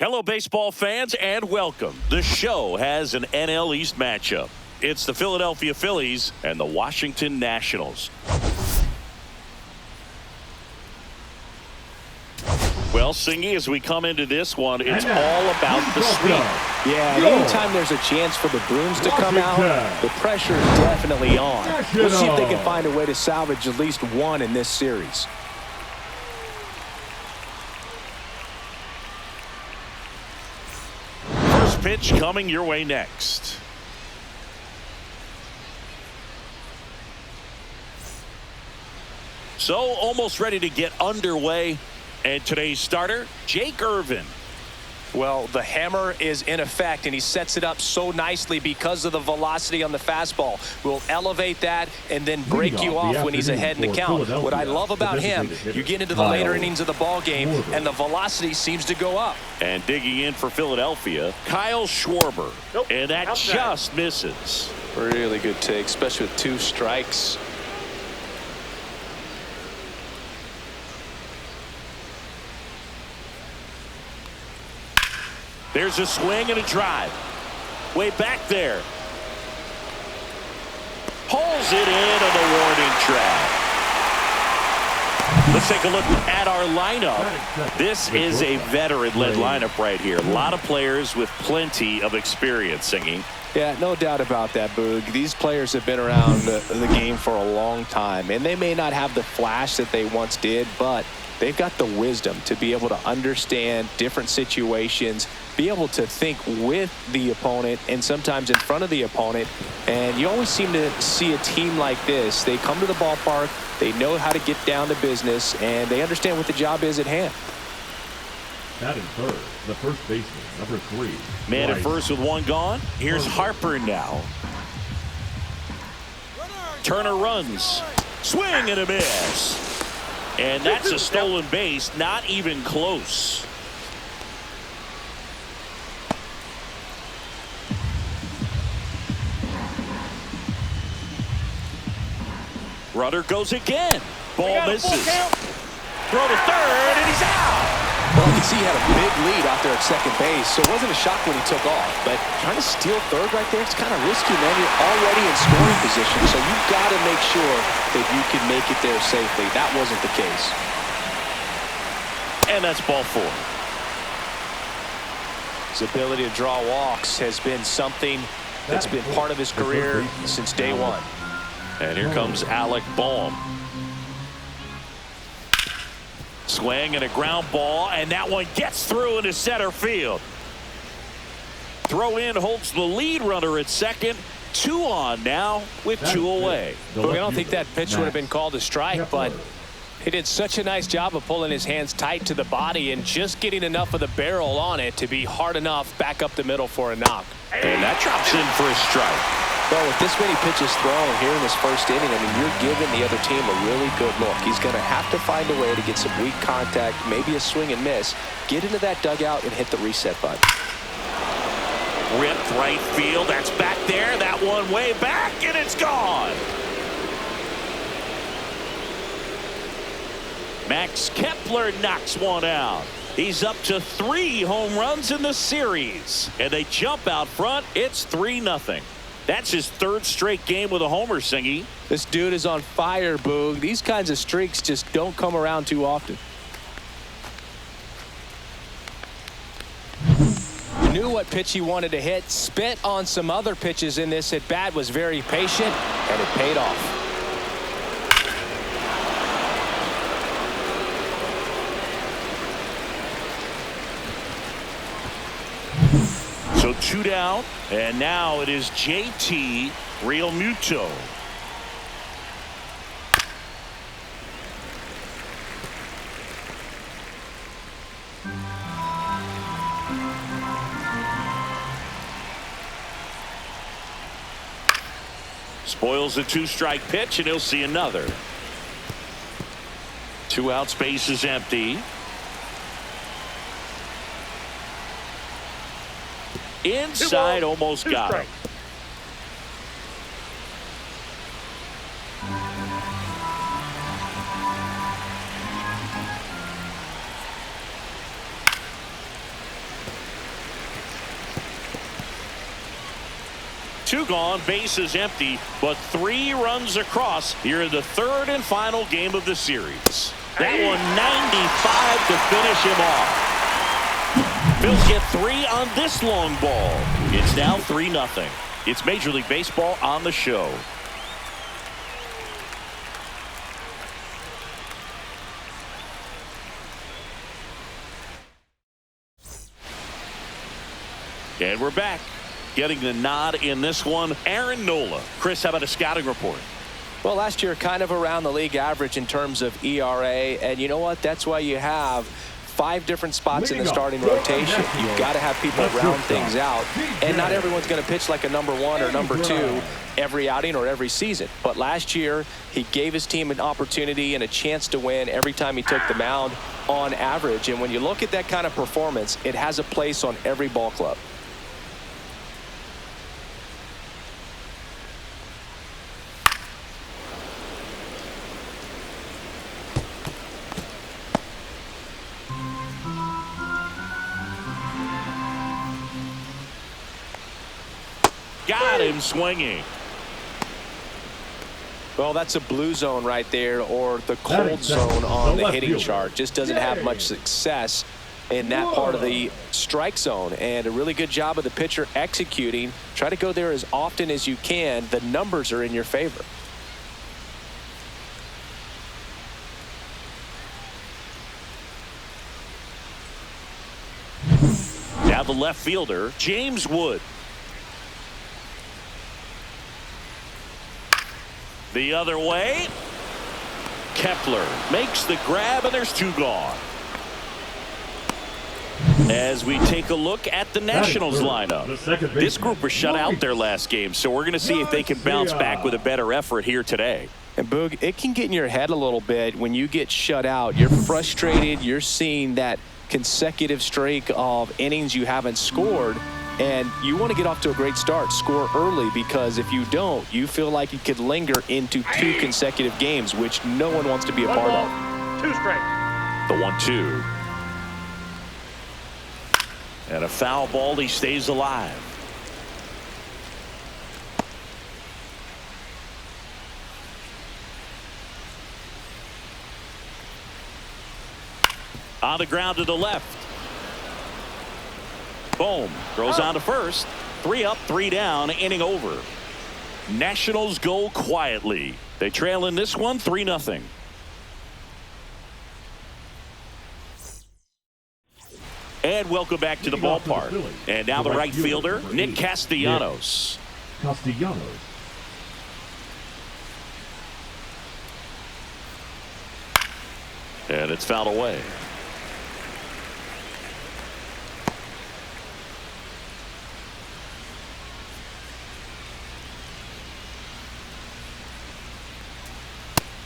Hello, baseball fans, and welcome. The show has an NL East matchup. It's the Philadelphia Phillies and the Washington Nationals. Well, Singy, as we come into this one, it's all about the sweep. Yeah, and anytime there's a chance for the Bruins to come out, the pressure is definitely on. Let's see if they can find a way to salvage at least one in this series. First pitch coming your way next. So, almost ready to get underway. And today's starter, Jake Irvin. Well, the hammer is in effect, and he sets it up so nicely because of the velocity on the fastball. Will elevate that and then break you off when he's ahead in the count. What I love about him, you get into the later innings of the ball game, and the velocity seems to go up. And digging in for Philadelphia, Kyle Schwarber. And that just misses. Really good take, especially with 2 strikes. There's a swing and a drive. Way back there. Pulls it in on the warning track. Let's take a look at our lineup. This is a veteran-led lineup right here. A lot of players with plenty of experience, Singy. Yeah, no doubt about that, Boog. These players have been around the game for a long time, and they may not have the flash that they once did, but they've got the wisdom to be able to understand different situations, be able to think with the opponent and sometimes in front of the opponent. And you always seem to see a team like this. They come to the ballpark, they know how to get down to business, and they understand what the job is at hand. Batting third, the first baseman, number 3. Man at first with 1 gone. Here's Harper now. Turner runs. Swing and a miss. And that's a stolen base, not even close. Runner goes again. Ball misses. Throw to third, and he's out. Well, you can see he had a big lead out there at second base, so it wasn't a shock when he took off. But trying to steal third right there, it's kind of risky, man. You're already in scoring position, so you've got to make sure that you can make it there safely. That wasn't the case. And that's ball 4. His ability to draw walks has been something that's been part of his career since day one. And here comes Alec Bohm. Swing and a ground ball, and that one gets through into center field. Throw in holds the lead runner at second. 2 on now with 2 away. I don't think that pitch would have been called a strike, but he did such a nice job of pulling his hands tight to the body and just getting enough of the barrel on it to be hard enough back up the middle for a knock. And that drops in for a strike. Well, with this many pitches thrown here in this first inning, I mean, you're giving the other team a really good look. He's going to have to find a way to get some weak contact, maybe a swing and miss, get into that dugout and hit the reset button. Ripped right field. That's back there. That one way back, and it's gone. Max Kepler knocks one out. He's up to 3 home runs in the series. And they jump out front. It's 3-0. That's his 3rd straight game with a homer, Singy. This dude is on fire, Boog. These kinds of streaks just don't come around too often. Knew what pitch he wanted to hit. Spit on some other pitches in this at bat. Was very patient, and it paid off. So 2 down, and now it is JT Realmuto. Spoils the 2-strike pitch, and he'll see another. 2 outs, base is empty. Inside, almost got him. 2 gone, bases empty, but 3 runs across here in the 3rd and final game of the series. That one 95 to finish him off. Phillies get 3 on this long ball. It's now 3-0. It's Major League Baseball on the show. And we're back. Getting the nod in this one, Aaron Nola. Chris, how about a scouting report? Well, last year kind of around the league average in terms of ERA. And you know what? That's why you have 5 different spots in the starting rotation. You've got to have people round things out. And not everyone's going to pitch like a number 1 or number 2 every outing or every season. But last year, he gave his team an opportunity and a chance to win every time he took the mound on average. And when you look at that kind of performance, it has a place on every ball club. Got him swinging. Well, that's a blue zone right there, or the cold zone on the hitting chart. Just doesn't have much success in that part of the strike zone. And a really good job of the pitcher executing. Try to go there as often as you can. The numbers are in your favor. Now the left fielder, James Wood. The other way. Kepler makes the grab, and there's 2 gone. As we take a look at the Nationals lineup, this group was shut out their last game, so we're going to see if they can bounce back with a better effort here today. And Boog, it can get in your head a little bit when you get shut out. You're frustrated. You're seeing that consecutive streak of innings you haven't scored. And you want to get off to a great start, score early, because if you don't, you feel like it could linger into 2 consecutive games, which no one wants to be a part of. 2 strikes. The 1-2. And a foul ball. He stays alive. On the ground to the left. Boom. Throws on to first. 3 up, 3 down, inning over. Nationals go quietly. They trail in this one 3-0. And welcome back to the ballpark. And now the right fielder, Nick Castellanos. And it's fouled away.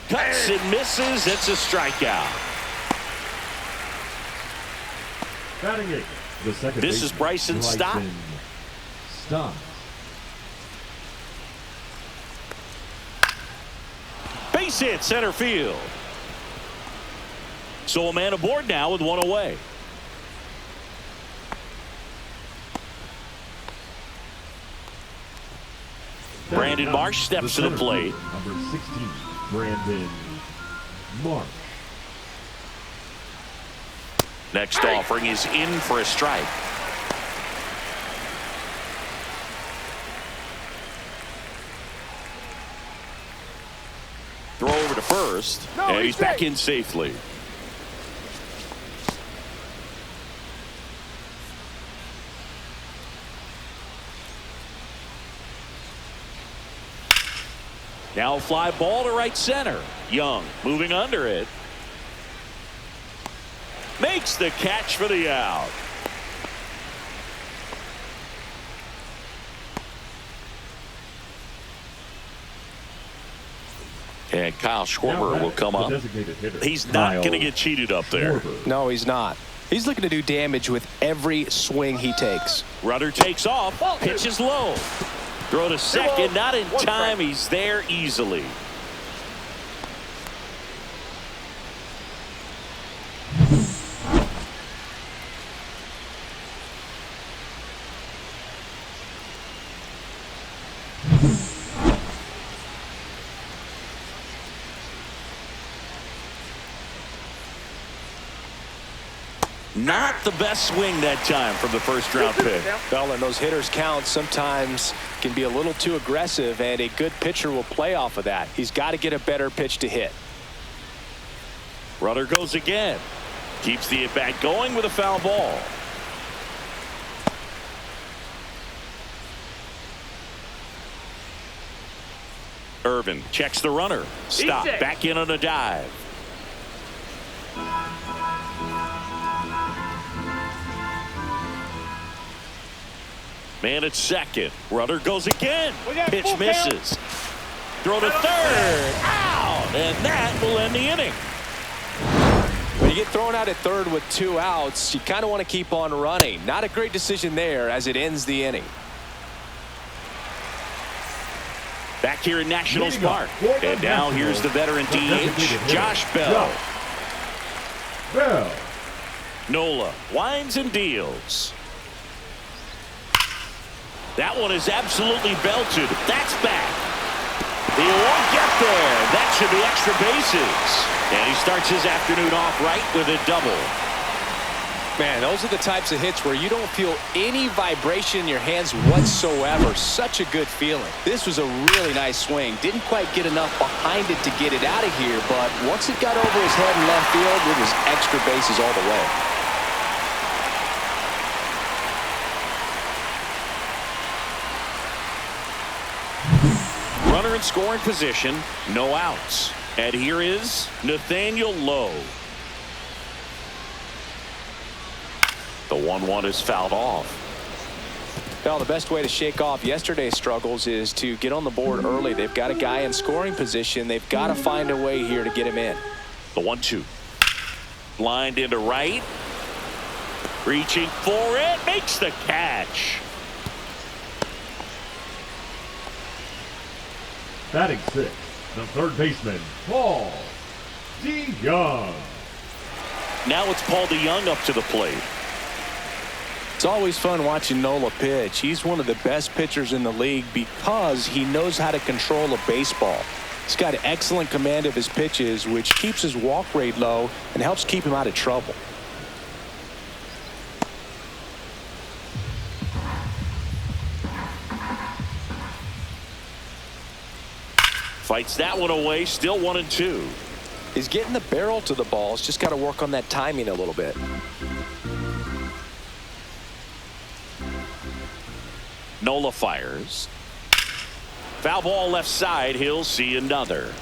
Cuts and misses. It's a strikeout. This is Bryson Stott. Base hit center field. So a man aboard now with 1 away. Brandon Marsh steps to the plate. Number 16, Brandon Marsh. Next offering is in for a strike. Throw over to first, and he's back in safely. Now a fly ball to right center. Young moving under it. Makes the catch for the out. And Kyle Schwarber will come up. He's not going to get cheated up there. No, he's not. He's looking to do damage with every swing he takes. Rudder takes off. Pitches low. Throw to second. Not in time. He's there easily. Not the best swing that time from the first-round pick. Well, and those hitters count sometimes can be a little too aggressive, and a good pitcher will play off of that. He's got to get a better pitch to hit. Runner goes again. Keeps the at-bat going with a foul ball. Irvin checks the runner. Stop. Back in on a dive. Man at second. Runner goes again. Pitch misses. Throw to third. Out. And that will end the inning. When you get thrown out at third with 2 outs, you kind of want to keep on running. Not a great decision there as it ends the inning. Back here in Nationals Park. And now here's the veteran DH, Josh Bell. Nola winds and deals. That one is absolutely belted. That's back. He won't get there. That should be extra bases. And he starts his afternoon off right with a double. Man, those are the types of hits where you don't feel any vibration in your hands whatsoever. Such a good feeling. This was a really nice swing. Didn't quite get enough behind it to get it out of here, but once it got over his head in left field, it was extra bases all the way. Runner in scoring position, no outs. And here is Nathaniel Lowe. The 1-1 is fouled off. Well, the best way to shake off yesterday's struggles is to get on the board early. They've got a guy in scoring position. They've got to find a way here to get him in. The 1-2. Lined into right. Reaching for it. Makes the catch. Batting 6, the third baseman, Paul DeYoung. Now it's Paul DeYoung up to the plate. It's always fun watching Nola pitch. He's one of the best pitchers in the league because he knows how to control a baseball. He's got excellent command of his pitches, which keeps his walk rate low and helps keep him out of trouble. Fights that one away. Still 1-2. He's getting the barrel to the ball. He's just got to work on that timing a little bit. Nola fires. Foul ball left side. He'll see another.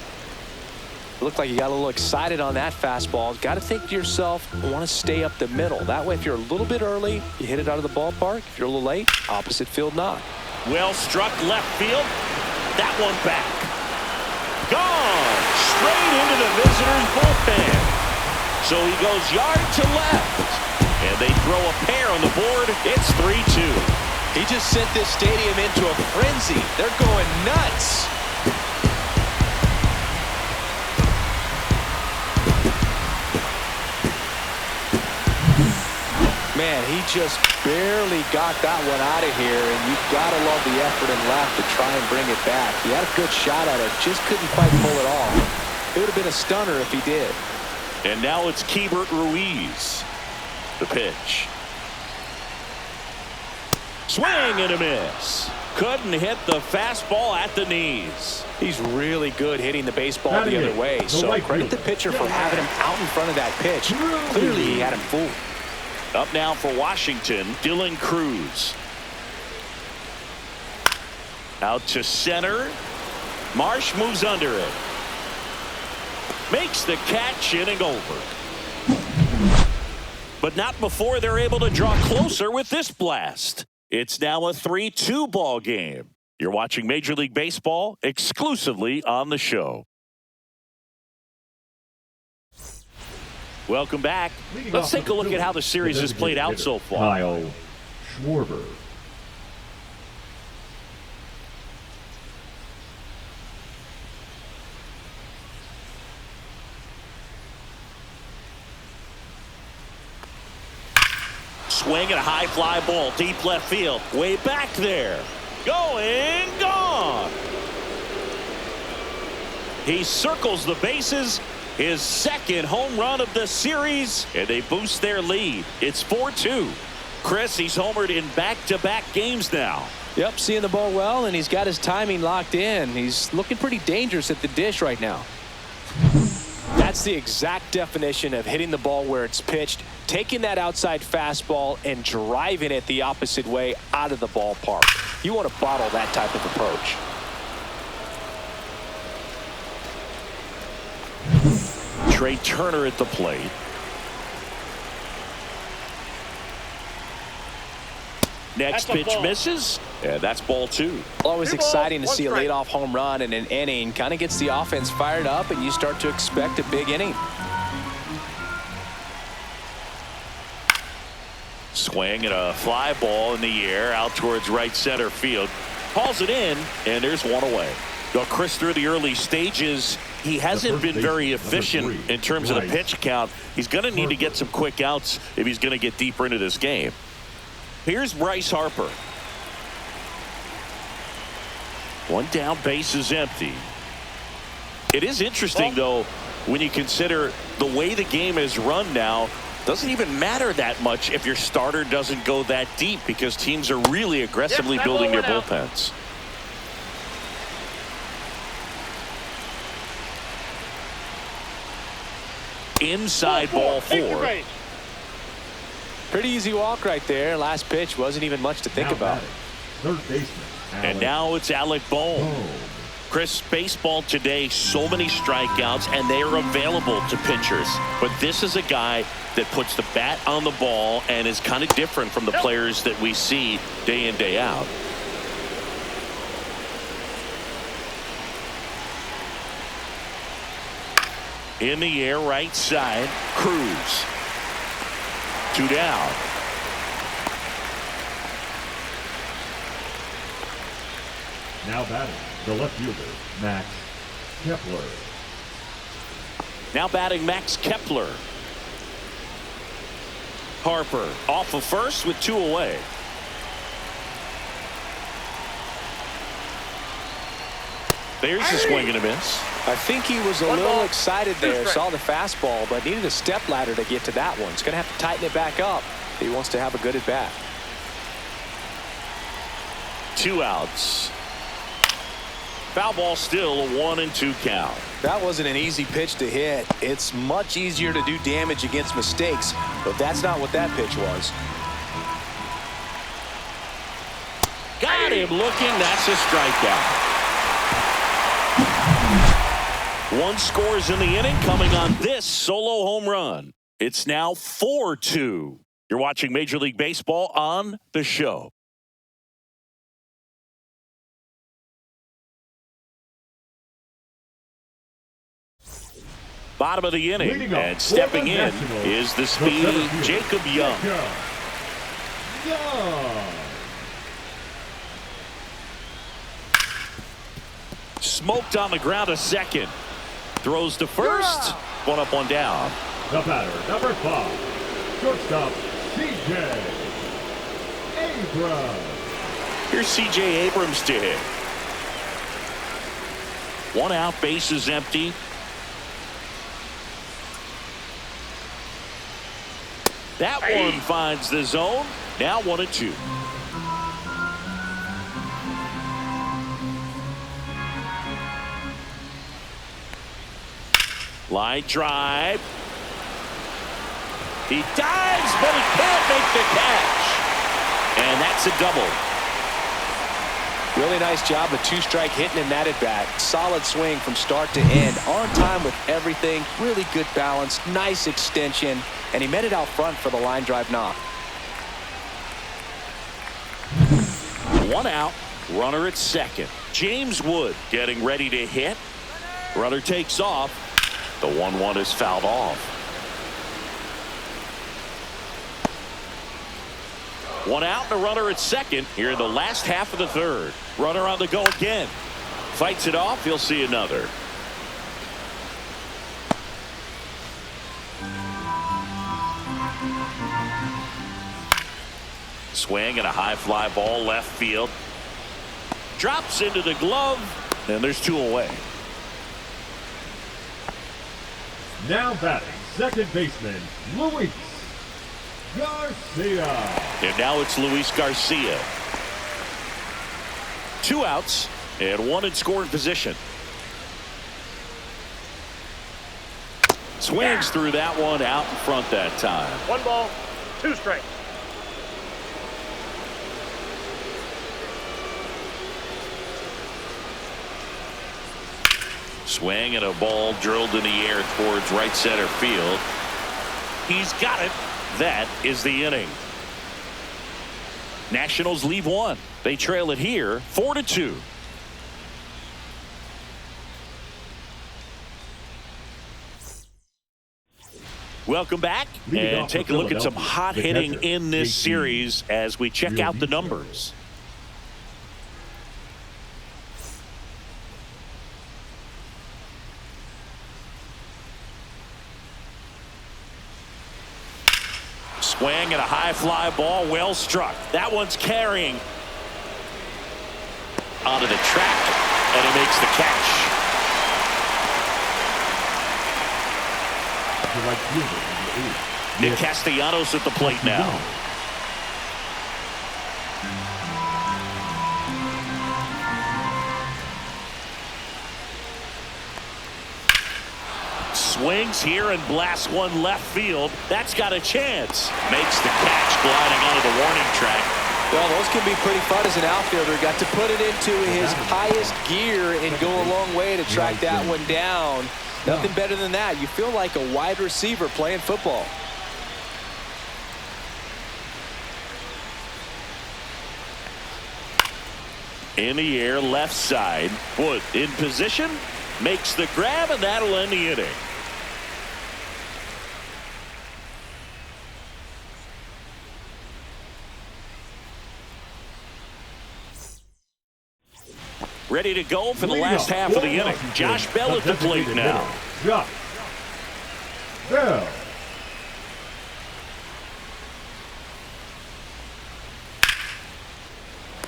Looked like you got a little excited on that fastball. Got to think to yourself, I want to stay up the middle. That way, if you're a little bit early, you hit it out of the ballpark. If you're a little late, opposite field knock. Well struck left field. That one back. Gone. Straight into the visitor's bullpen. So he goes yard to left. And they throw a pair on the board. It's 3-2. He just sent this stadium into a frenzy. They're going nuts. Man, he just barely got that one out of here, and you've got to love the effort in left to try and bring it back. He had a good shot at it, just couldn't quite pull it off. It would have been a stunner if he did. And now it's Keibert Ruiz. The pitch. Swing and a miss. Couldn't hit the fastball at the knees. He's really good hitting the baseball the other way, so credit the pitcher for having him out in front of that pitch. Clearly, he had him fooled. Up now for Washington, Dylan Cruz. Out to center. Marsh moves under it. Makes the catch, inning over. But not before they're able to draw closer with this blast. It's now a 3-2 ball game. You're watching Major League Baseball exclusively on the show. Welcome back. Let's take a look at how the series has played out so far. Kyle Schwarber. Swing and a high fly ball deep left field. Way back there. Going, gone. He circles the bases his second home run of the series, and they boost their lead. It's 4-2. Chris, he's homered in back-to-back games now. Yep, seeing the ball well, and he's got his timing locked in. He's looking pretty dangerous at the dish right now. That's the exact definition of hitting the ball where it's pitched, taking that outside fastball and driving it the opposite way out of the ballpark. You want to bottle that type of approach. Trey Turner at the plate. Next pitch misses, and that's ball 2. Always exciting to see a leadoff home run in an inning. Kind of gets the offense fired up, and you start to expect a big inning. Swing and a fly ball in the air out towards right center field. Hauls it in, and there's one away. Well, Chris, through the early stages, he hasn't been very efficient in terms of the pitch count. He's going to need to get some quick outs if he's going to get deeper into this game. Here's Bryce Harper. One down, base is empty. It is interesting, though, when you consider the way the game is run now. Doesn't even matter that much if your starter doesn't go that deep, because teams are really aggressively building their bullpens. Inside ball 4. Pretty easy walk right there. Last pitch wasn't even much to think about. Third baseman. And now it's Alec Bohm. Chris, baseball today, so many strikeouts, and they are available to pitchers. But this is a guy that puts the bat on the ball and is kind of different from the players that we see day in, day out. In the air, right side, Cruz. 2 down. Now batting, the left fielder, Max Kepler. Now batting Max Kepler. Harper off of first with 2 away. There's a swing and a miss. I think he was a little excited there, saw the fastball, but needed a step ladder to get to that one. He's going to have to tighten it back up if he wants to have a good at bat. 2 outs. Foul ball, still a 1-2 count. That wasn't an easy pitch to hit. It's much easier to do damage against mistakes, but that's not what that pitch was. Got him looking. That's a strikeout. 1 scores in the inning, coming on this solo home run. It's now 4-2. You're watching Major League Baseball on The Show. Bottom of the inning, and stepping in is the speedy Jacob Young. Smoked on the ground to second. Throws to first. 1 up, 1 down. The batter, number 5, shortstop, C.J. Abrams. Here's C.J. Abrams to hit. 1 out, base is empty. That one finds the zone. Now 1-2. Line drive. He dives, but he can't make the catch. And that's a double. Really nice job of 2-strike hitting in that at bat. Solid swing from start to end. On time with everything. Really good balance. Nice extension. And he met it out front for the line drive knock. 1 out. Runner at second. James Wood getting ready to hit. Runner takes off. The 1-1 is fouled off. 1 out and a runner at second here in the last half of the 3rd. Runner on the go again. Fights it off. He'll see another. Swing and a high fly ball left field. Drops into the glove, and there's 2 away. Now batting, second baseman, Luis Garcia. And now it's Luis Garcia. 2 outs and 1 in scoring position. Swings through that one out in front that time. 1 ball, 2 strikes. Swing and a ball drilled in the air towards right center field. He's got it. That is the inning. Nationals leave 1. They trail it here 4-2. Welcome back and take a look at some hot hitting in this series as we check out the numbers. Swing and a high fly ball, well struck. That one's carrying onto the track, and he makes the catch. Nick Castellanos at the plate now. Swings here and blasts one left field. That's got a chance. Makes the catch gliding onto the warning track. Well, those can be pretty fun as an outfielder. Got to put it into his highest gear and go a long way to track that one down. Nothing better than that. You feel like a wide receiver playing football. In the air, left side. Wood in position. Makes the grab, and that'll end the inning. Ready to go for the last half of the inning. Josh Bell at the plate now. Josh Bell.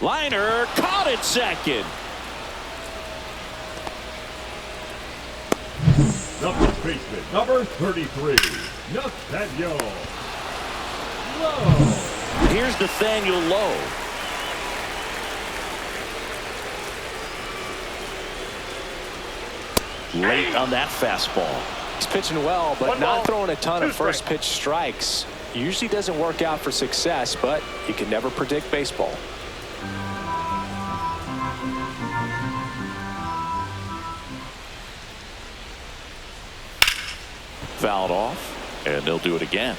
Liner caught at second. The first baseman, number 33, Nathaniel Lowe. Here's Nathaniel Lowe. Late on that fastball. He's pitching well, but not throwing a ton of 2 first strikes. pitch strikes. Usually doesn't work out for success, but you can never predict baseball. Fouled off, and they'll do it again.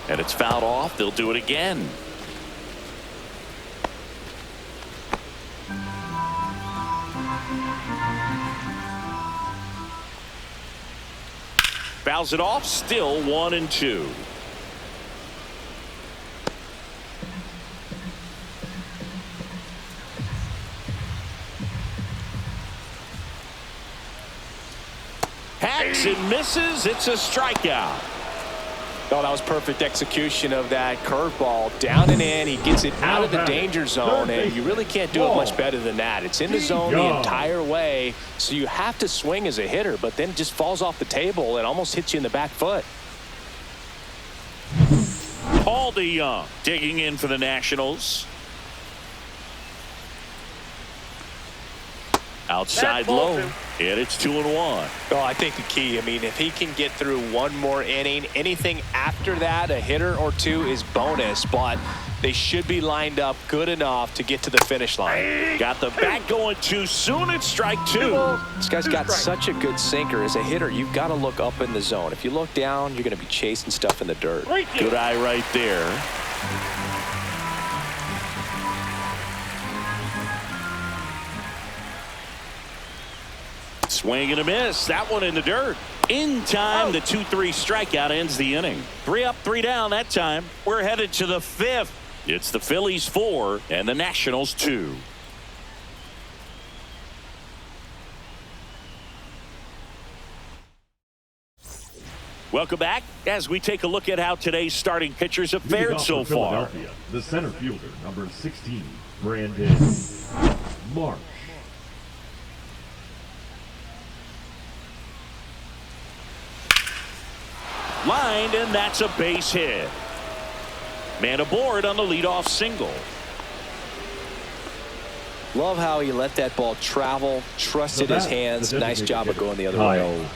And it's fouled off. They'll do it again. Fouls it off. Still 1-2. Hacks and misses. It's a strikeout. Oh, that was perfect execution of that curveball. Down and in. He gets it out of the danger zone, and you really can't do it much better than that. It's in the zone the entire way, so you have to swing as a hitter, but then it just falls off the table and almost hits you in the back foot. Paul DeYoung digging in for the Nationals. Outside low, and it's 2-1. Oh, I think the key, I mean, if he can get through one more inning, anything after that, a hitter or two is bonus, but they should be lined up good enough to get to the finish line. Got the bat going too soon. It's strike 2. This guy's got such a good sinker. As a hitter, you've got to look up in the zone. If you look down, you're going to be chasing stuff in the dirt. Good eye right there. Swing and a miss. That one in the dirt. In time, the 2-3 strikeout ends the inning. 3 up, 3 down that time. We're headed to the 5th. It's the Phillies 4 and the Nationals 2. Welcome back as we take a look at how today's starting pitchers have Leading fared off so for far. Philadelphia, the center fielder, number 16, Brandon Marsh. Lined, and that's a base hit. Man aboard on the leadoff single. Love how he let that ball travel, trusted his hands. Nice job of going the other way.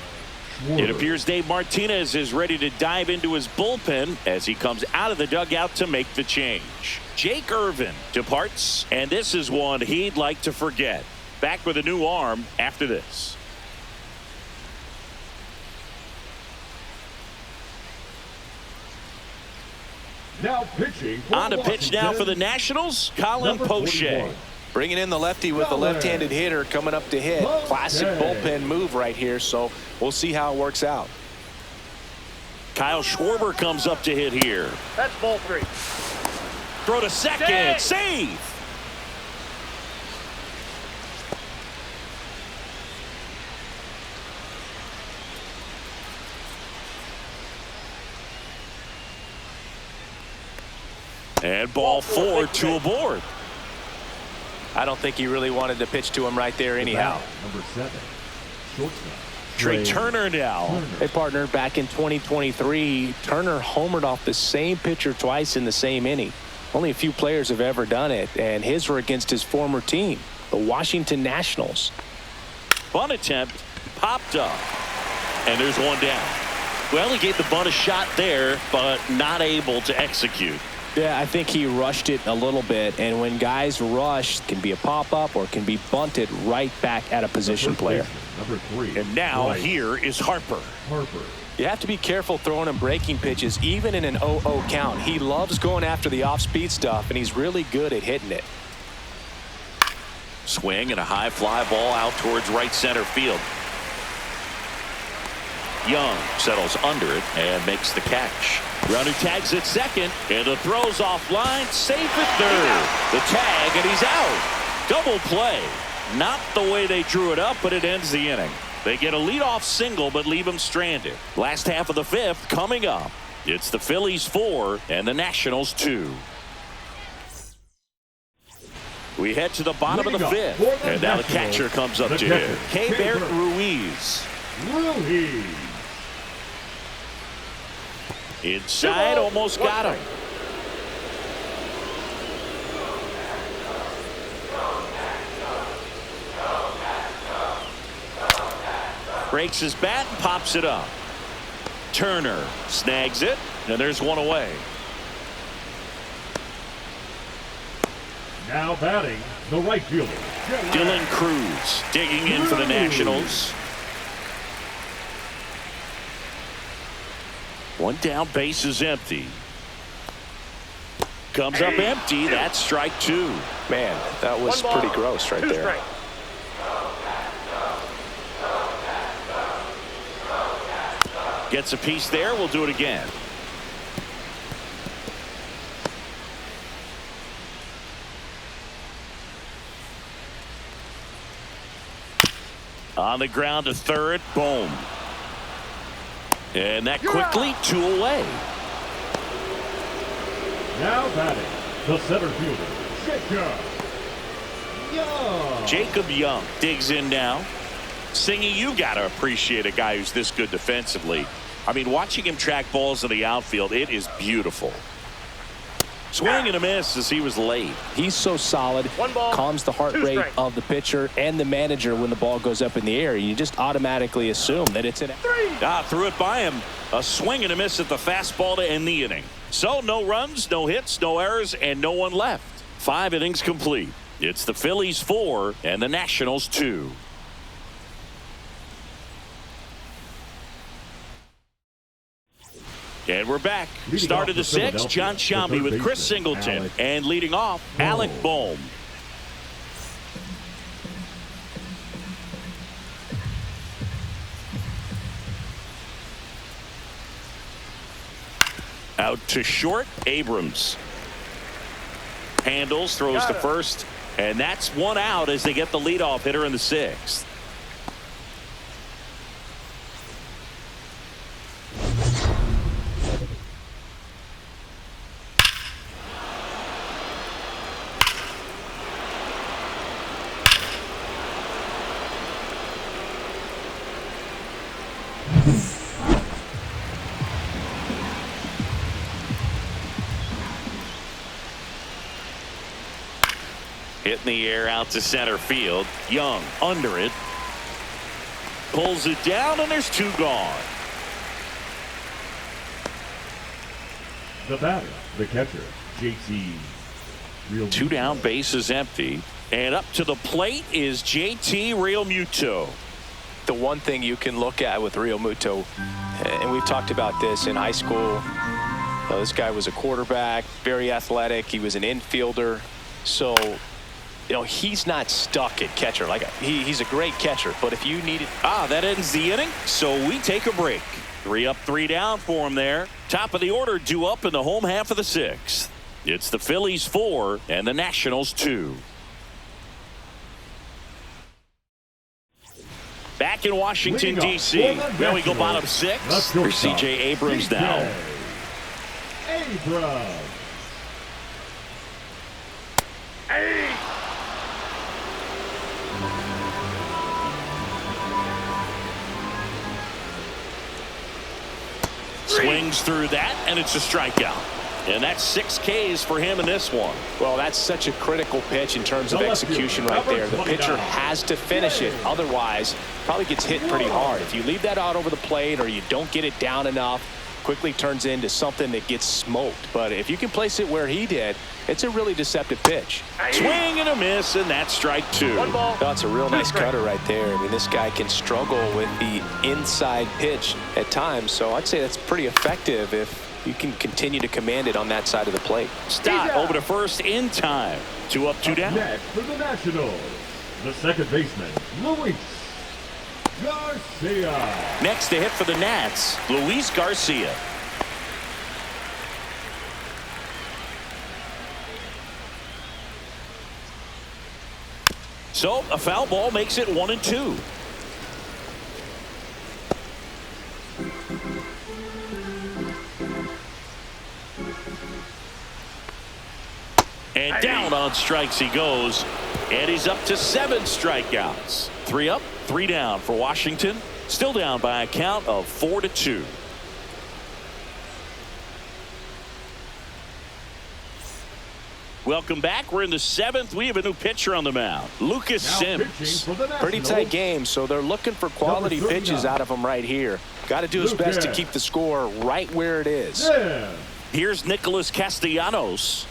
It appears Dave Martinez is ready to dive into his bullpen as he comes out of the dugout to make the change. Jake Irvin departs, and this is one he'd like to forget. Back with a new arm after this. Now pitching. On to pitch now for the Nationals, Colin Poche. Bringing in the lefty with the left-handed hitter coming up to hit. Classic bullpen move right here, so we'll see how it works out. Kyle Schwarber comes up to hit here. That's ball 3. Throw to second. Save. And ball 4, 2 aboard. I don't think he really wanted to pitch to him right there anyhow. Number 7, shortstop. Trey Turner now. Hey, partner, back in 2023, Turner homered off the same pitcher twice in the same inning. Only a few players have ever done it, and his were against his former team, the Washington Nationals. Bunt attempt popped up, and there's one down. Well, he gave the bunt a shot there, but not able to execute. Yeah, I think he rushed it a little bit, and when guys rush, it can be a pop-up or it can be bunted right back at a position player. Number 3. And now Bryce here is Harper. Harper. You have to be careful throwing him breaking pitches, even in an 0-0 count. He loves going after the off-speed stuff, and he's really good at hitting it. Swing and a high fly ball out towards right center field. Young settles under it and makes the catch. Runner tags at second, and the throw's offline, safe at third. The tag, and he's out. Double play. Not the way they drew it up, but it ends the inning. They get a leadoff single, but leave him stranded. Last half of the 5th coming up. It's the Phillies 4 and the Nationals 2. We head to the bottom of the 5th, and now the catcher comes up to hit. Keibert Ruiz. Inside, almost got him. Breaks his bat and pops it up. Turner snags it, and there's one away. Now batting, the right fielder, Dylan Cruz digging in for the Nationals. One down, base is empty. Comes up empty. That's strike 2. Man, that was pretty gross right there. Strike. Gets a piece there. We'll do it again. On the ground to third. Boom. And that quickly 2 away. Now batting, the center fielder, Jacob Young digs in now. Singy, you got to appreciate a guy who's this good defensively. I mean, watching him track balls in the outfield, it is beautiful. Swing and a miss as he was late. He's so solid, calms the heart rate of the pitcher and the manager when the ball goes up in the air. You just automatically assume that it's an... Threw it by him. A swing and a miss at the fastball to end the inning. So no runs, no hits, no errors, and no one left. 5 innings complete. It's the Phillies 4 and the Nationals 2. And we're back. Start of the 6th, John Shambi with Chris Singleton. And leading off, Alec Bohm. Out to short, Abrams. Handles, throws to first. And that's one out as they get the leadoff hitter in the 6th. Hit in the air out to center field. Young under it. Pulls it down, and there's 2 gone. The batter, the catcher, JT. 2 down, bases empty. And up to the plate is JT Realmuto. The one thing you can look at with Realmuto, and we've talked about this in high school, this guy was a quarterback, very athletic. He was an infielder. So, he's not stuck at catcher. Like he's a great catcher, but if you need it. That ends the inning, so we take a break. 3 up, 3 down for him there. Top of the order due up in the home half of the 6th. It's the Phillies 4 and the Nationals 2. Back in Washington, D.C. Now we go bottom 6. Here's C.J. Abrams now. Abrams. Swings through that, and it's a strikeout. And that's 6 Ks for him in this one. Well, that's such a critical pitch in terms of execution right there. The pitcher has to finish it. Otherwise, probably gets hit pretty hard. If you leave that out over the plate or you don't get it down enough, quickly turns into something that gets smoked. But if you can place it where he did, it's a really deceptive pitch. Swing and a miss, and that's strike 2. That's a real nice cutter right there. I mean, this guy can struggle with the inside pitch at times. So I'd say that's pretty effective if you can continue to command it on that side of the plate. Stott over to first in time. 2 up, 2 down. Next for the Nationals, the second baseman, Luis Garcia. Next to hit for the Nats, Luis Garcia. So a foul ball makes it 1-2. And down on strikes he goes, and he's up to 7 strikeouts. 3 up, 3 down for Washington. Still down by a count of 4-2. Welcome back. We're in the 7th. We have a new pitcher on the mound, Lucas Sims. Pretty tight game, so they're looking for quality pitches out of him right here. Got to do his best to keep the score right where it is. Here's Nicholas Castellanos.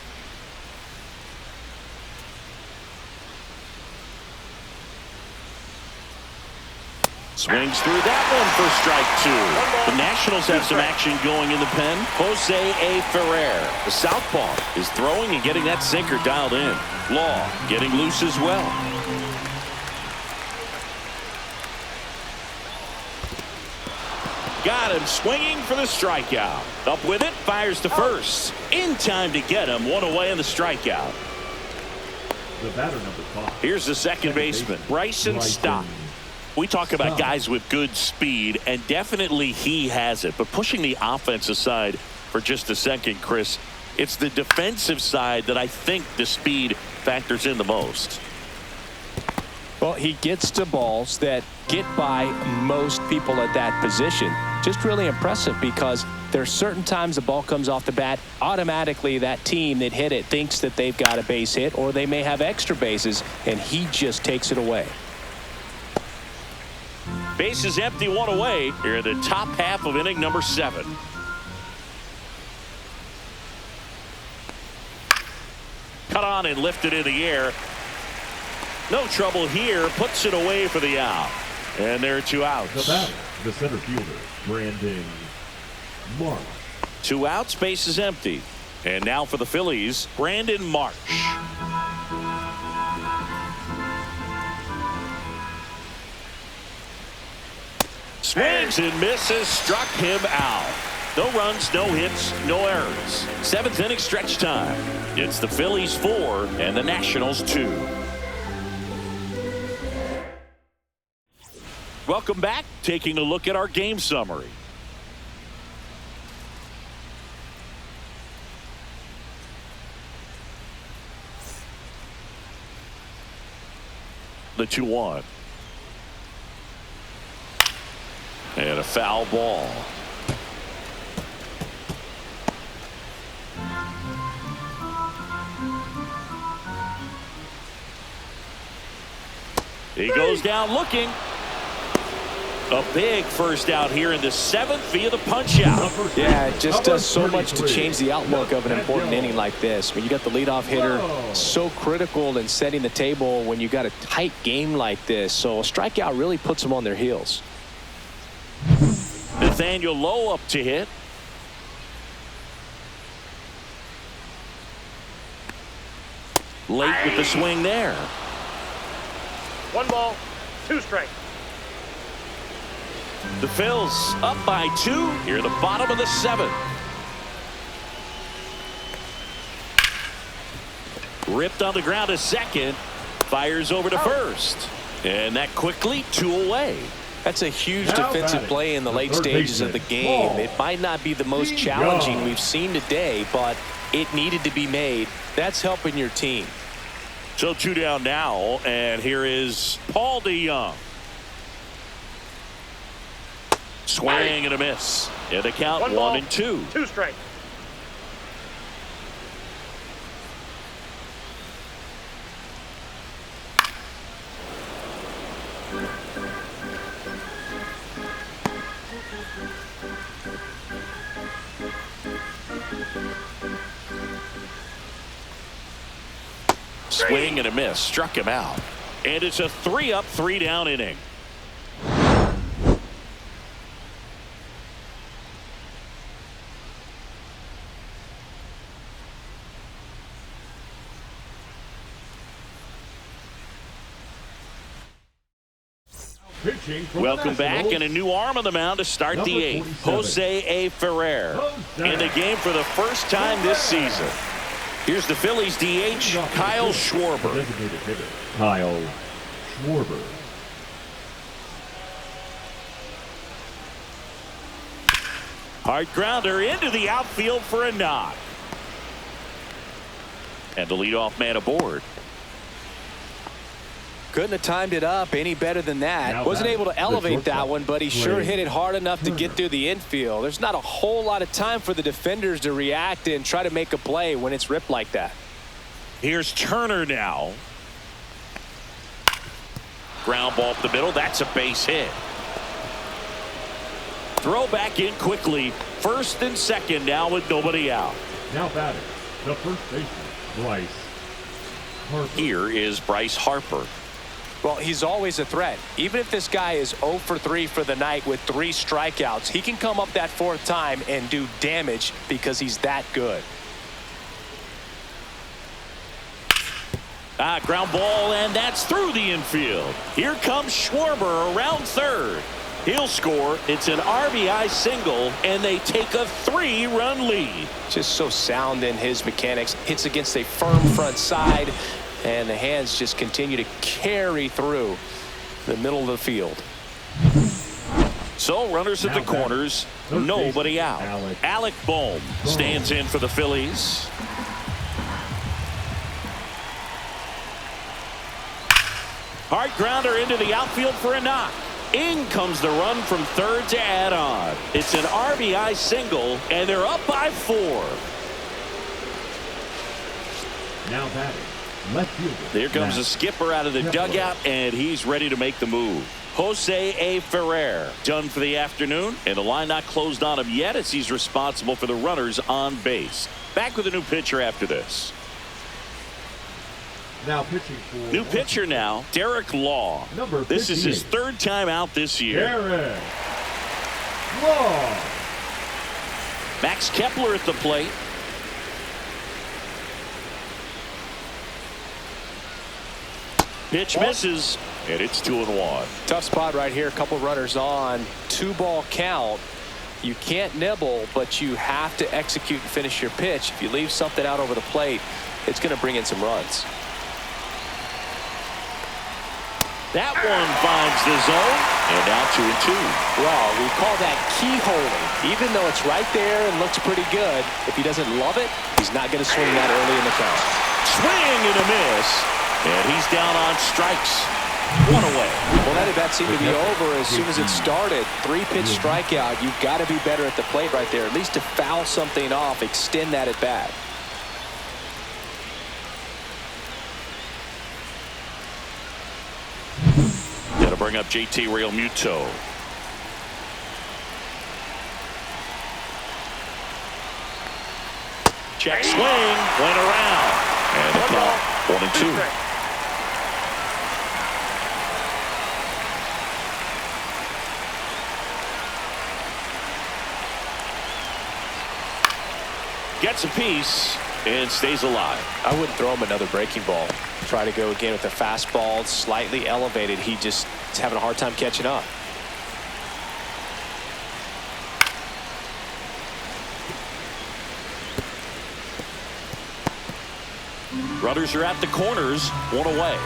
Swings through that one for strike 2. The Nationals have some action going in the pen. Jose A. Ferrer, the southpaw, is throwing and getting that sinker dialed in. Law getting loose as well. Got him swinging for the strikeout. Up with it, fires to first. In time to get him. 1 away in the strikeout. The batter number 5. Here's the second baseman, Bryson Stott. We talk about guys with good speed, and definitely he has it. But pushing the offense aside for just a second, Chris, it's the defensive side that I think the speed factors in the most. Well, he gets to balls that get by most people at that position. Just really impressive because there's certain times the ball comes off the bat, automatically that team that hit it thinks that they've got a base hit, or they may have extra bases, and he just takes it away. Bases empty, 1 away here in the top half of inning number 7. Cut on and lifted in the air. No trouble here. Puts it away for the out. And there are 2 outs. The batter, the center fielder, Brandon Marsh. 2 outs, bases empty. And now for the Phillies, Brandon Marsh. Swings and misses, struck him out. No runs, no hits, no errors. 7th inning stretch time. It's the Phillies 4 and the Nationals 2. Welcome back. Taking a look at our game summary. The 2-1. And a foul ball. He goes down looking. A big first out here in the 7th via the punch out. Yeah, it just does so much to change the outlook of an important inning like this. When you got the leadoff hitter, so critical in setting the table when you got a tight game like this. So a strikeout really puts them on their heels. Nathaniel Lowe up to hit. Late with the swing there. 1 ball, 2 strikes. The Phillies up by 2 here at the bottom of the 7th. Ripped on the ground to second. Fires over to first. And that quickly 2 away. That's a huge defensive play in the late stages of the game. It might not be the most challenging we've seen today, but it needed to be made. That's helping your team. So 2 down now, and here is Paul DeYoung. Swing and a miss. And the count 1 ball, 1 and 2. 2 strikes. Swing and a miss. Struck him out. And it's a 3-up, 3-down inning. Welcome back, and a new arm on the mound to start the 8th. Jose A. Ferrer in the game for the first time this season. Here's the Phillies DH, Kyle Schwarber. Designated hitter, Kyle Schwarber. Hard grounder into the outfield for a knock. And the leadoff man aboard. Couldn't have timed it up any better than that. Wasn't able to elevate that one, but he sure hit it hard enough to get through the infield. There's not a whole lot of time for the defenders to react and try to make a play when it's ripped like that. Here's Turner now. Ground ball up the middle. That's a base hit. Throw back in quickly. First and second now with nobody out. Now batting, the first baseman, Bryce Harper. Here is Bryce Harper. Well, he's always a threat. Even if this guy is 0 for 3 for the night with 3 strikeouts, he can come up that 4th time and do damage because he's that good. Ground ball, and that's through the infield. Here comes Schwarber around third. He'll score. It's an RBI single, and they take a 3-run lead. Just so sound in his mechanics. Hits against a firm front side, and the hands just continue to carry through the middle of the field. So runners at the corners, nobody out. Alec Bohm stands in for the Phillies. Hard grounder into the outfield for a knock. In comes the run from third to add on. It's an RBI single, and they're up by 4. Now batting, left fielder. There comes the skipper out of the dugout, and he's ready to make the move. Jose A. Ferrer done for the afternoon, and the line not closed on him yet as he's responsible for the runners on base. Back with a new pitcher after this. Now pitching for new pitcher now, Derek Law. This is his 3rd time out this year. Derek Law. Max Kepler at the plate. Pitch misses, and it's 2-1. Tough spot right here. A couple runners on. 2-ball count. You can't nibble, but you have to execute and finish your pitch. If you leave something out over the plate, it's going to bring in some runs. That one finds the zone, and now 2-2. Well, we call that keyholing. Even though it's right there and looks pretty good, if he doesn't love it, he's not going to swing that early in the count. Swing and a miss, and he's down on strikes. One away. Well, that at bat seemed to be over as soon as it started. 3-pitch strikeout. You've got to be better at the plate right there. At least to foul something off, extend that at bat. Gonna bring up JT Realmuto. Check swing, went around. And the count 1-2. Gets a piece and stays alive. I wouldn't throw him another breaking ball. Try to go again with a fastball slightly elevated. He just is having a hard time catching up. Runners are at the corners, one away.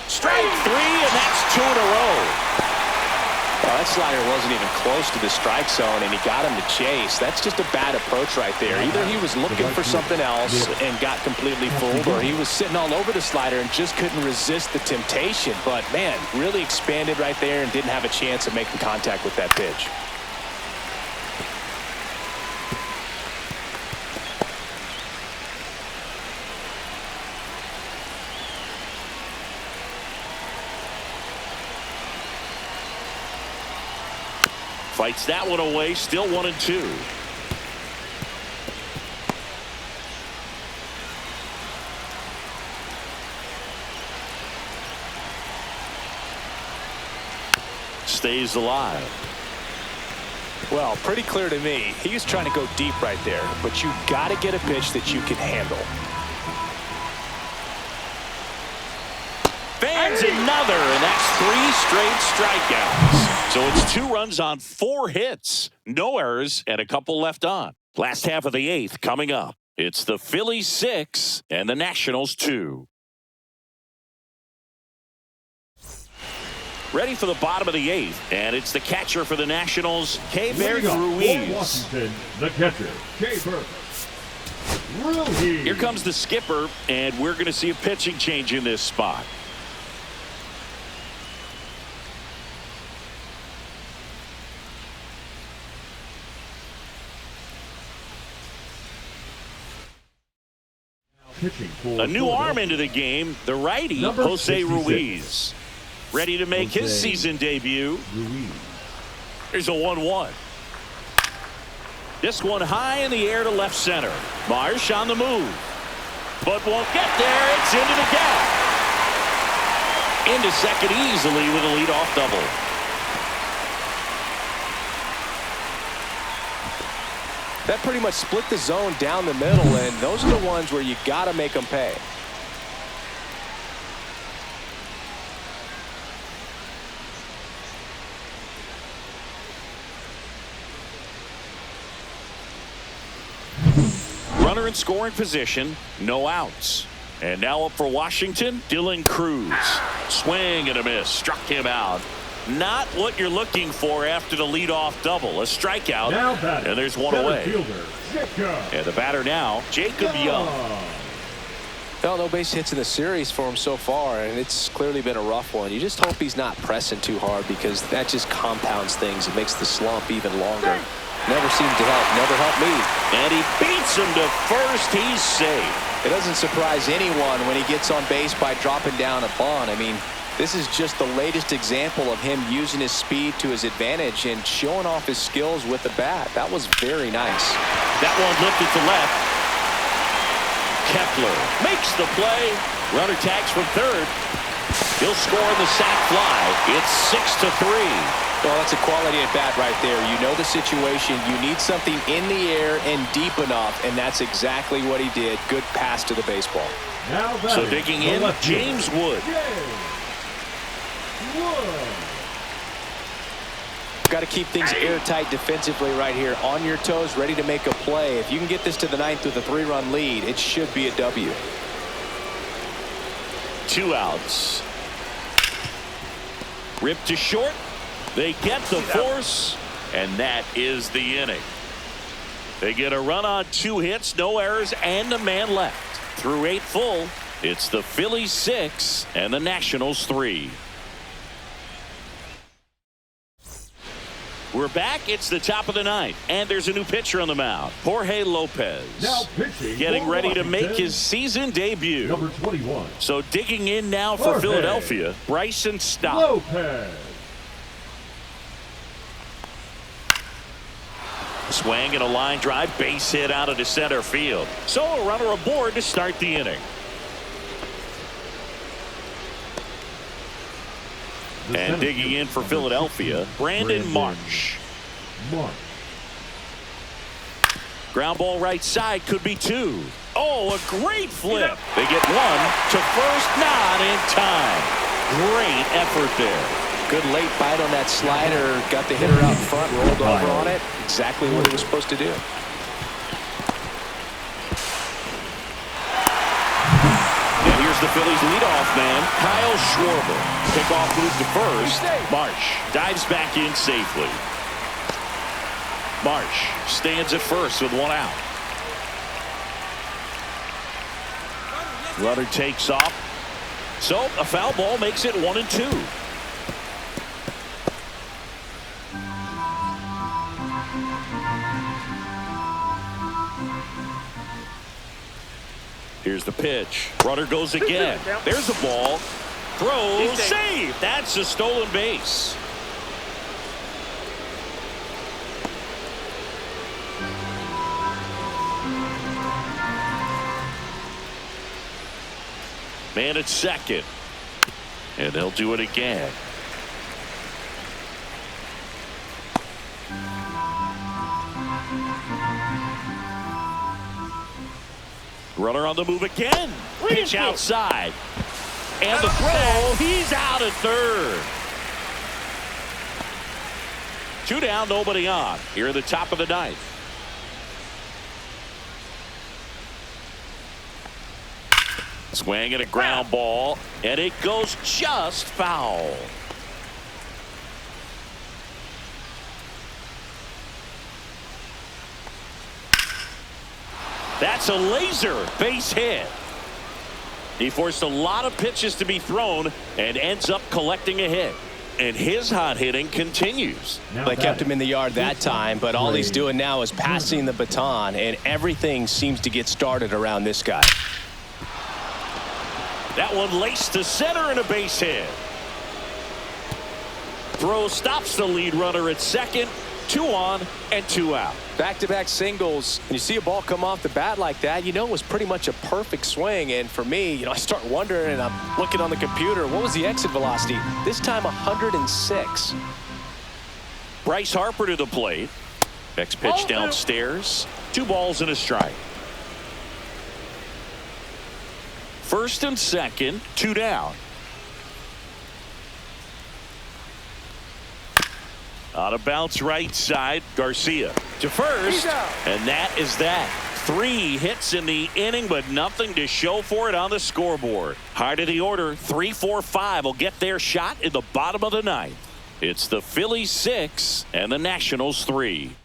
Strike 3, and that's 2 in a row. Well, that slider wasn't even close to the strike zone, and he got him to chase. That's just a bad approach right there. Either he was looking for something else and got completely fooled, or he was sitting all over the slider and just couldn't resist the temptation. But, man, really expanded right there and didn't have a chance of making contact with that pitch. Fights that one away, still 1-2. Stays alive. Well, pretty clear to me. He was trying to go deep right there, but you got to get a pitch that you can handle. Fans another, and that's 3 straight strikeouts. So it's 2 runs on 4 hits, no errors, and a couple left on. Last half of the 8th coming up. It's the Phillies 6 and the Nationals 2. Ready for the bottom of the 8th, and it's the catcher for the Nationals, Keibert Ruiz. Washington, the catcher, Keibert Ruiz. Here comes the skipper, and we're going to see a pitching change in this spot. A new arm into the game, the righty, Jose Ruiz. Ready to make his season debut. Here's a 1-1. This one high in the air to left center. Marsh on the move, but won't get there. It's into the gap. Into second easily with a leadoff double. That pretty much split the zone down the middle, and those are the ones where you got to make them pay. Runner in scoring position, no outs. And now up for Washington, Dylan Cruz. Swing and a miss, struck him out. Not what you're looking for after the leadoff double. A strikeout, and there's one away. And the batter now, Jacob Young. Well, no base hits in the series for him so far, and it's clearly been a rough one. You just hope he's not pressing too hard, because that just compounds things. It makes the slump even longer. Never seemed to help. Never helped me. And he beats him to first. He's safe. It doesn't surprise anyone when he gets on base by dropping down a bunt. I mean, this is just the latest example of him using his speed to his advantage and showing off his skills with the bat. That was very nice. That one lifted to left. Kepler makes the play. Runner tags from third. He'll score on the sac fly. It's 6-3. Well, that's a quality at bat right there. You know the situation. You need something in the air and deep enough, and that's exactly what he did. Good pass to the baseball. So digging in, James Wood. Got to keep things airtight defensively right here. On your toes, ready to make a play. If you can get this to the 9th with a 3-run lead, it should be a W. 2 outs. Ripped to short. They get the force, and that is the inning. They get a run on 2 hits, no errors, and a man left. Through 8 full, it's the Phillies 6 and the Nationals 3. We're back. It's the top of the 9th, and there's a new pitcher on the mound. Jorge Lopez. Now pitching, getting ready to make Washington, his season debut. number 21. So digging in now for Jorge Philadelphia, Bryson Stott. Lopez. Swing and a line drive, base hit out into center field. So a runner aboard to start the inning. And digging in for Philadelphia, Brandon Marsh. Ground ball right side, could be 2. Oh, a great flip. They get 1 to first, not in time. Great effort there. Good late bite on that slider. Got the hitter out front, rolled over on it. Exactly what he was supposed to do. And here's the Phillies leadoff man, Kyle Schwarber. Pickoff move to first. Marsh dives back in safely. Marsh stands at first with 1 out. Runner takes off. So a foul ball makes it 1-2. Here's the pitch. Runner goes again. There's the ball. Throw. Save. That's a stolen base. Man at second. And they'll do it again. Runner on the move again. Pitch outside. And the throw. He's out at third. 2 down, nobody on. Here at the top of the 9th. Swing and a ground ball. And it goes just foul. That's a laser base hit. He forced a lot of pitches to be thrown and ends up collecting a hit. And his hot hitting continues. They kept him in the yard that time, but all he's doing now is passing the baton, and everything seems to get started around this guy. That one laced to center and a base hit. Throw stops the lead runner at second. 2 on and 2 out. Back-to-back singles. When you see a ball come off the bat like that, you know it was pretty much a perfect swing. And for me, I start wondering, and I'm looking on the computer, what was the exit velocity? This time 106. Bryce Harper to the plate. Next pitch downstairs. 2 balls and a strike. First and second, 2 down. On a bounce right side, Garcia to first, and that is that. 3 hits in the inning, but nothing to show for it on the scoreboard. High to the order, 3-4-5 will get their shot in the bottom of the 9th. It's the Phillies 6 and the Nationals 3.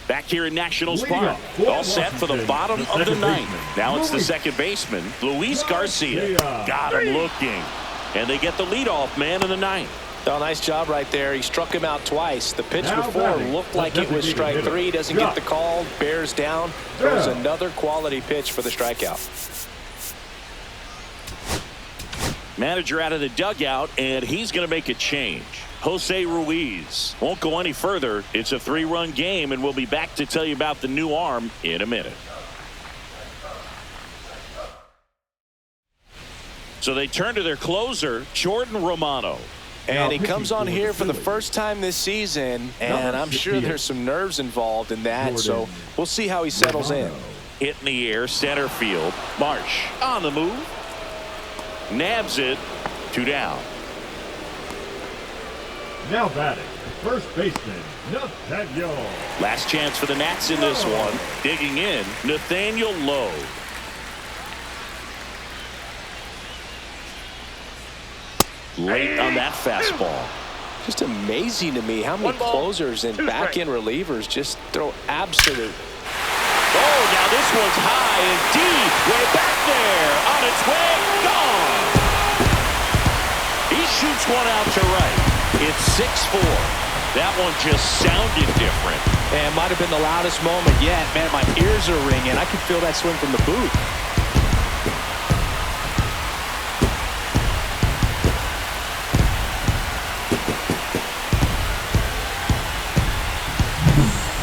Back here in Nationals Park, all set for the bottom of the 9th. Now it's the second baseman, Luis Garcia. Got him looking, and they get the leadoff man in the 9th. Oh, nice job right there. He struck him out twice. The pitch before looked like it was strike 3. Doesn't get the call. Bears down. Throws another quality pitch for the strikeout. Manager out of the dugout, and he's going to make a change. Jose Ruiz won't go any further. It's a 3-run game, and we'll be back to tell you about the new arm in a minute. So they turn to their closer, Jordan Romano. And he comes on here for the first time this season, and I'm sure there's some nerves involved in that, so we'll see how he settles in. Hit in the air, center field. Marsh on the move. Nabs it. 2 down. Now batting, first baseman, Nathaniel. Last chance for the Nats in this one. Digging in, Nathaniel Lowe. Late on that fastball. Just amazing to me how many One ball, closers and 2 back-end relievers just throw absolute. Oh, now this one's high and deep. Way back there. On its way. Gone. He shoots one out to right. It's 6-4. That one just sounded different. And might have been the loudest moment yet. Man, my ears are ringing. I could feel that swing from the booth.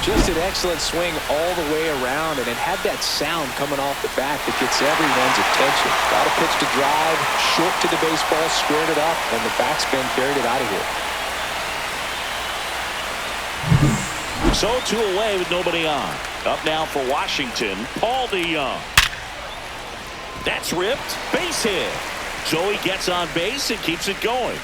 Just an excellent swing all the way around, and it had that sound coming off the bat that gets everyone's attention. Got a pitch to drive, short to the baseball, squared it up, and the backspin carried it out of here. So 2 away with nobody on. Up now for Washington, Paul DeYoung. That's ripped. Base hit. Joey gets on base and keeps it going.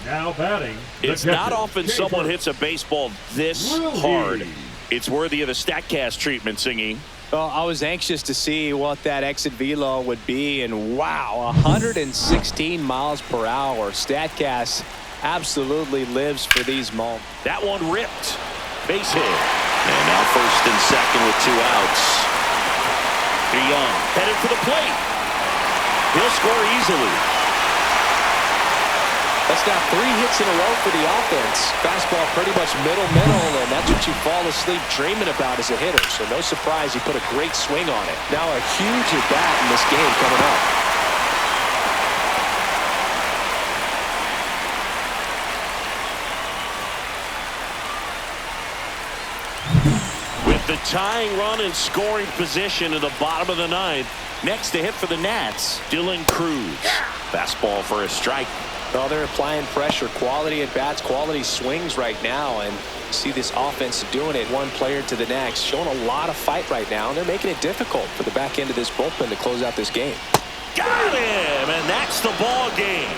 Now batting. It's not often someone hits a baseball this hard. It's worthy of the StatCast treatment, Singy. Well, I was anxious to see what that exit velo would be, and wow, 116 miles per hour. StatCast absolutely lives for these moments. That one ripped. Base hit. And now first and second with 2 outs. DeYoung headed for the plate. He'll score easily. That's now 3 hits in a row for the offense. Fastball pretty much middle, and that's what you fall asleep dreaming about as a hitter. So no surprise he put a great swing on it. Now a huge at-bat in this game coming up. With the tying run in scoring position in the bottom of the 9th. Next to hit for the Nats, Dylan Cruz. Fastball for a strike. Well, they're applying pressure, quality at bats, quality swings right now, and see this offense doing it one player to the next, showing a lot of fight right now, and they're making it difficult for the back end of this bullpen to close out this game. Got him, and that's the ball game.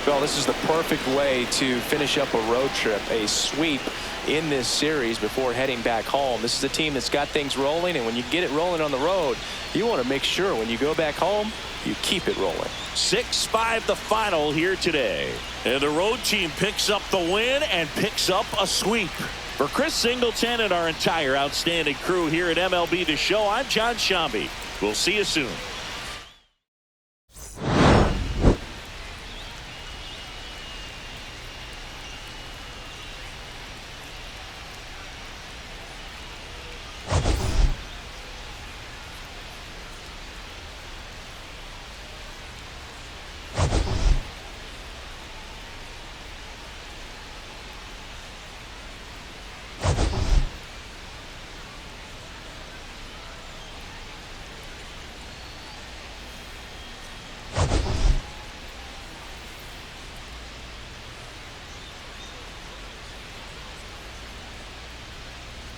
Well, this is the perfect way to finish up a road trip, a sweep in this series before heading back home. This is a team that's got things rolling, and when you get it rolling on the road, you want to make sure when you go back home, you keep it rolling. 6-5 the final here today. And the road team picks up the win and picks up a sweep. For Chris Singleton and our entire outstanding crew here at MLB The Show, I'm John Shambi. We'll see you soon.